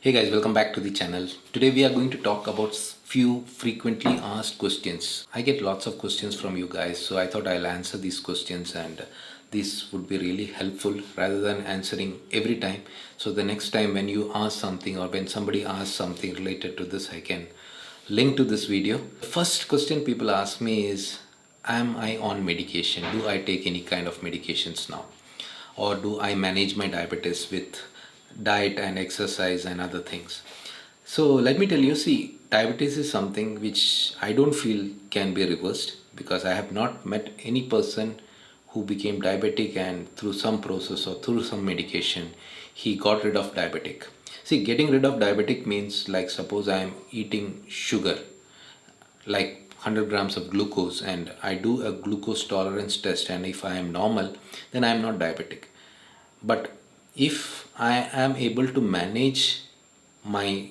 Hey guys, welcome back to the channel. Today we are going to talk about few frequently asked questions. I get lots of questions from you guys, so I thought I'll answer these questions and this would be really helpful rather than answering every time. So the next time when you ask something or when somebody asks something related to this, I can link to this video. The first question people ask me is, am I on medication? Do I take any kind of medications now? Or do I manage my diabetes with diet and exercise and other things? So let me tell you, see, diabetes is something which I don't feel can be reversed because I have not met any person who became diabetic and through some process or through some medication he got rid of diabetic. See, getting rid of diabetic means, like, suppose I am eating sugar like 100 grams of glucose and I do a glucose tolerance test, and if I am normal, then I am not diabetic. But if I am able to manage my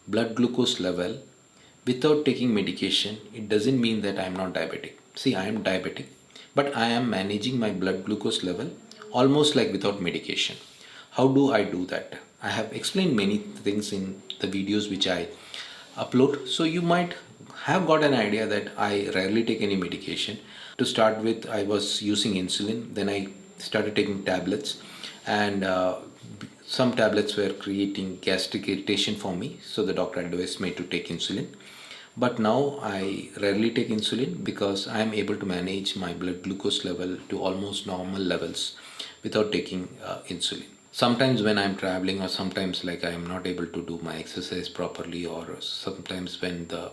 blood glucose level without taking medication, it doesn't mean that I am not diabetic. See, I am diabetic, but I am managing my blood glucose level almost like without medication. How do I do that? I have explained many things in the videos which I upload, so you might have got an idea that I rarely take any medication. To start with, I was using insulin, then I started taking tablets, and some tablets were creating gastric irritation for me, so the doctor advised me to take insulin. But now I rarely take insulin because I am able to manage my blood glucose level to almost normal levels without taking insulin. Sometimes when I'm traveling, or sometimes like I am not able to do my exercise properly, or sometimes when the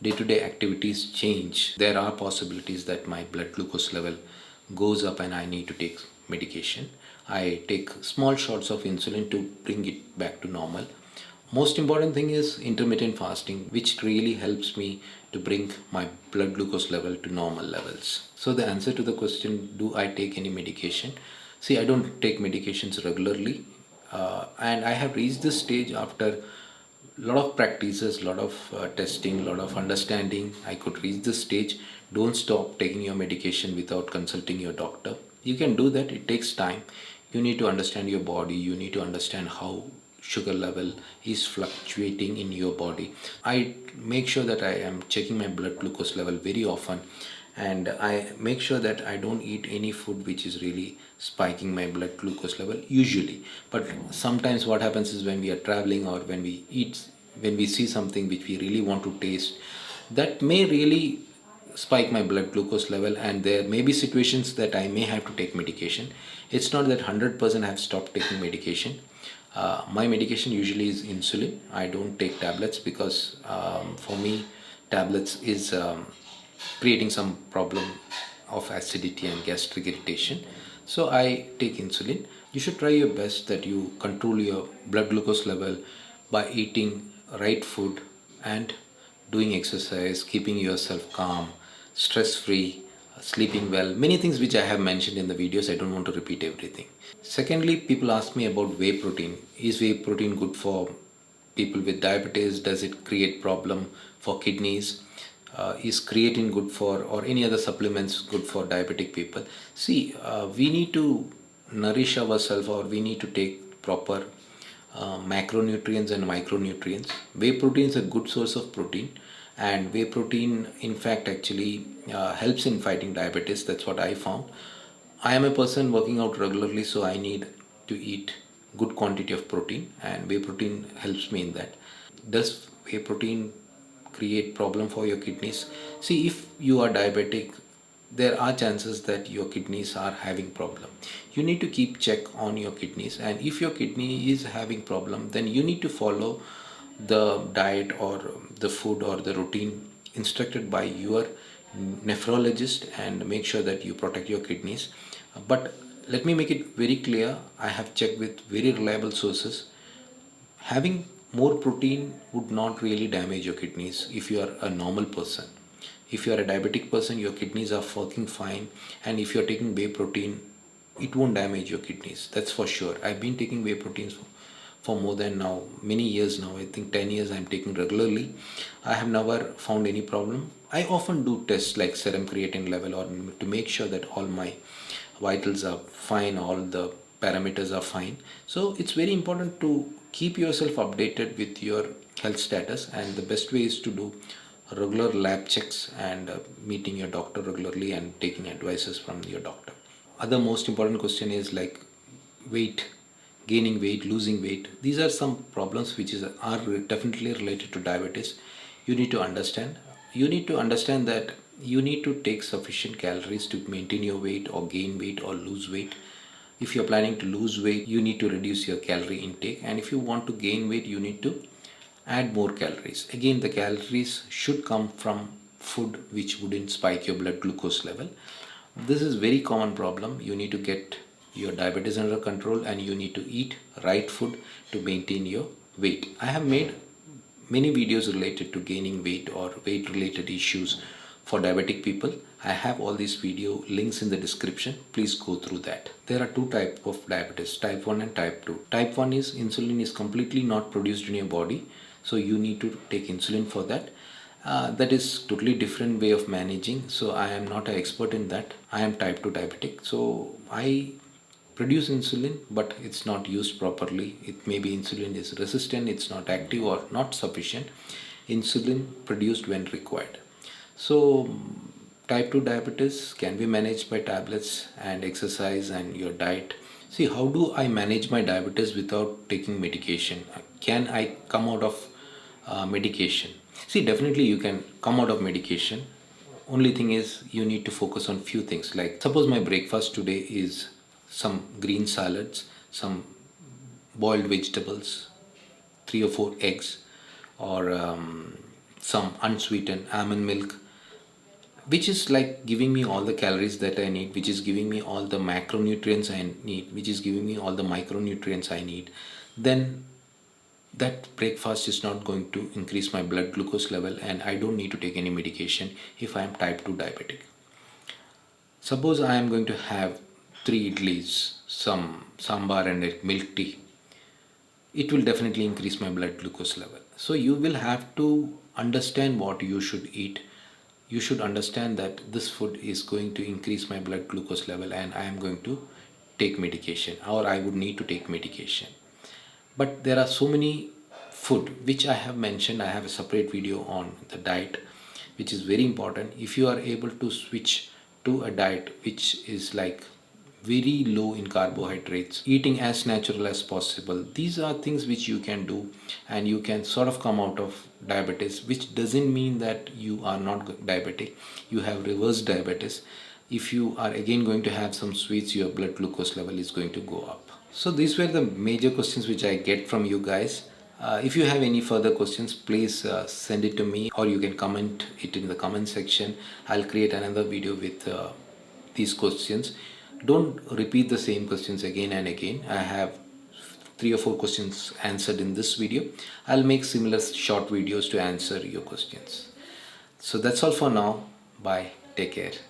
day-to-day activities change, there are possibilities that my blood glucose level goes up and I need to take medication. I take small shots of insulin to bring it back to normal. Most important thing is intermittent fasting, which really helps me to bring my blood glucose level to normal levels. So the answer to the question, do I take any medication? See, I don't take medications regularly, and I have reached this stage after a lot of practices, lot of testing, lot of understanding. I could reach this stage. Don't stop taking your medication without consulting your doctor. You can do that. It takes time. You need to understand your body. You need to understand how sugar level is fluctuating in your body. I make sure that I am checking my blood glucose level very often, and I make sure that I don't eat any food which is really spiking my blood glucose level usually. But sometimes what happens is, when we are traveling or when we eat, when we see something which we really want to taste, that may really spike my blood glucose level, and there may be situations that I may have to take medication. It's not that 100% I have stopped taking medication. My medication usually is insulin. I don't take tablets because for me tablets is creating some problem of acidity and gastric irritation. So I take insulin. You should try your best that you control your blood glucose level by eating right food and doing exercise, keeping yourself calm, stress free, sleeping well, many things which I have mentioned in the videos. I don't want to repeat everything. Secondly, people ask me about whey protein. Is whey protein good for people with diabetes? Does it create problem for kidneys? Is creatine good for, or any other supplements good for diabetic people? See, we need to nourish ourselves, or we need to take proper macronutrients and micronutrients. Whey protein is a good source of protein, and whey protein in fact actually helps in fighting diabetes. That's what I found. I am a person working out regularly, so I need to eat good quantity of protein, and whey protein helps me in that. Does whey protein create problem for your kidneys? See, if you are diabetic, there are chances that your kidneys are having problem. You need to keep check on your kidneys, and if your kidney is having problem, then you need to follow the diet or the food or the routine instructed by your nephrologist, and make sure that you protect your kidneys. But let me make it very clear, I have checked with very reliable sources. Having more protein would not really damage your kidneys if you are a normal person. If you are a diabetic person, your kidneys are working fine, and if you are taking whey protein, it won't damage your kidneys. That's for sure. I've been taking whey proteins for more than now many years now. I think 10 years I'm taking regularly. I have never found any problem. I often do tests like serum creatine level, or to make sure that all my vitals are fine, all the parameters are fine. So it's very important to keep yourself updated with your health status, and the best way is to do regular lab checks and meeting your doctor regularly and taking advices from your doctor. Other most important question is like weight, gaining weight, losing weight. These are some problems which are definitely related to diabetes. You need to understand. You need to understand that you need to take sufficient calories to maintain your weight or gain weight or lose weight. If you're planning to lose weight, you need to reduce your calorie intake, and if you want to gain weight, you need to add more calories. Again, the calories should come from food which wouldn't spike your blood glucose level. This is very common problem. You need to get your diabetes under control, and you need to eat right food to maintain your weight. I have made many videos related to gaining weight or weight related issues for diabetic people. I have all these video links in the description. Please go through that. There are two types of diabetes, type 1 and type 2. Type 1 is insulin is completely not produced in your body, so you need to take insulin for that. That is totally different way of managing, so I am not an expert in that. I am type 2 diabetic, so I produce insulin, but it's not used properly. It may be insulin is resistant, it's not active or not sufficient insulin produced when required. So type 2 diabetes can be managed by tablets and exercise and your diet. See, how do I manage my diabetes without taking medication? Can I come out of medication? See, definitely you can come out of medication. Only thing is you need to focus on few things. Like suppose my breakfast today is some green salads, some boiled vegetables, 3 or 4 eggs, or some unsweetened almond milk, which is like giving me all the calories that I need, which is giving me all the macronutrients I need, which is giving me all the micronutrients I need, then that breakfast is not going to increase my blood glucose level, and I don't need to take any medication if I am type 2 diabetic. Suppose I am going to have 3 idlis, some sambar and a milk tea. It will definitely increase my blood glucose level. So you will have to understand what you should eat. You should understand that this food is going to increase my blood glucose level and I am going to take medication, or I would need to take medication. But there are so many food which I have mentioned. I have a separate video on the diet, which is very important. If you are able to switch to a diet which is like very low in carbohydrates, eating as natural as possible, these are things which you can do, and you can sort of come out of diabetes, which doesn't mean that you are not diabetic. You have reverse diabetes. If you are again going to have some sweets, your blood glucose level is going to go up. So these were the major questions which I get from you guys. If you have any further questions, please send it to me, or you can comment it in the comment section. I'll create another video with these questions. Don't repeat the same questions again and again. I have 3 or 4 questions answered in this video. I'll make similar short videos to answer your questions. So that's all for now. Bye. Take care.